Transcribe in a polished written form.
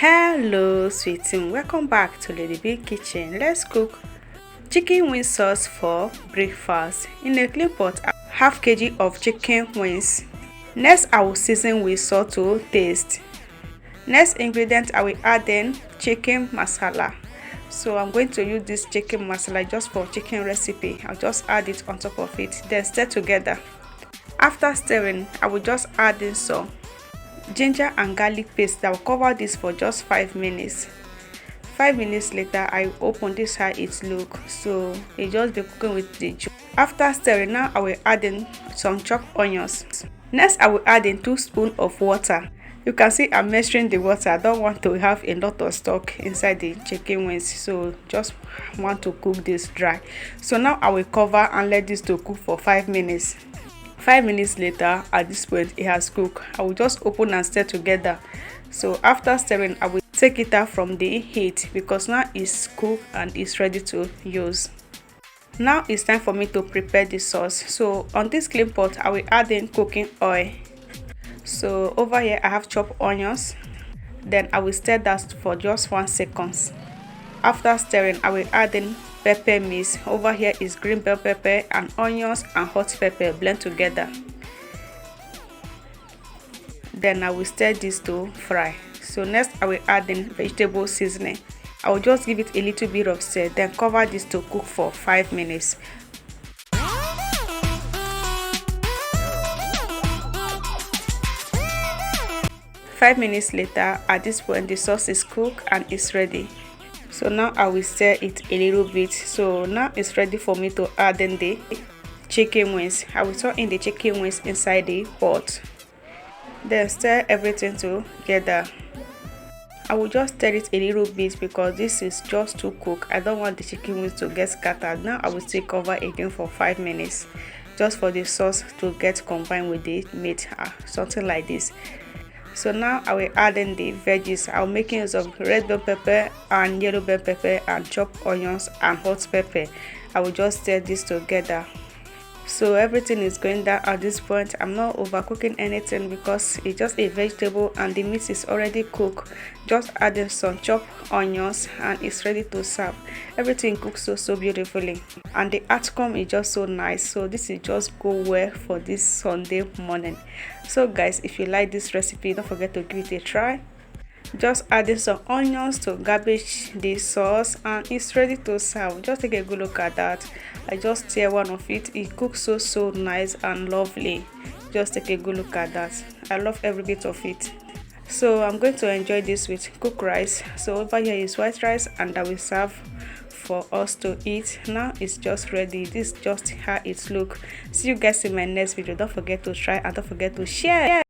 Hello sweet team, welcome back to Lady B Kitchen. Let's cook chicken wing sauce for breakfast. In a clean pot, half kg of chicken wings. Next, I will season with salt to taste. Next ingredient, I will add in chicken masala. So I'm going to use this chicken masala just for chicken recipe. I'll just add it on top of it, then stir together. After stirring, I will just add in some ginger and garlic paste that will cover this for just 5 minutes. 5 minutes later, I open this how it look. So it just be cooking with the juice. After stirring, now I will add in some chopped onions. Next, I will add in 2 spoons of water. You can see I'm measuring the water. I don't want to have a lot of stock inside the chicken wings, so just want to cook this dry. So now I will cover and let this to cook for 5 minutes. 5 minutes later, at this point it has cooked. I will just open and stir together. So after stirring, I will take it out from the heat because now it's cooked and it's ready to use. Now it's time for me to prepare the sauce. So on this clean pot, I will add in cooking oil. So over here I have chopped onions. Then I will stir that for just 1 second. After stirring, I will add in pepper mix. Over here is green bell pepper and onions and hot pepper blend together. Then I will stir this to fry. So next I will add in vegetable seasoning. I will just give it a little bit of stir, then cover this to cook for 5 minutes. Five minutes later, at this point the sauce is cooked and it's ready. So now I will stir it a little bit. So now it's ready for me to add in the chicken wings. I will throw in the chicken wings inside the pot. Then stir everything together. I will just stir it a little bit because this is just to cook. I don't want the chicken wings to get scattered. Now I will still cover again for 5 minutes just for the sauce to get combined with the meat, something like this. So now I will add in the veggies. I'll make use of red bell pepper and yellow bell pepper and chopped onions and hot pepper. I will just stir this together. So everything is going down at this point. I'm not overcooking anything because it's just a vegetable and the meat is already cooked. Just adding some chopped onions and it's ready to serve. Everything cooks so beautifully and the outcome is just so nice. So this is just go well for this Sunday morning. So guys, if you like this recipe, don't forget to give it a try. Just adding some onions to garbage the sauce and it's ready to serve. Just take a good look at that. I just tear one of it. It cooks so nice and lovely. Just take a good look at that. I love every bit of it. So I'm going to enjoy this with cooked rice. So over here is white rice and I will serve for us to eat. Now it's just ready. This is just how it looks. See you guys in my next video. Don't forget to try and don't forget to share.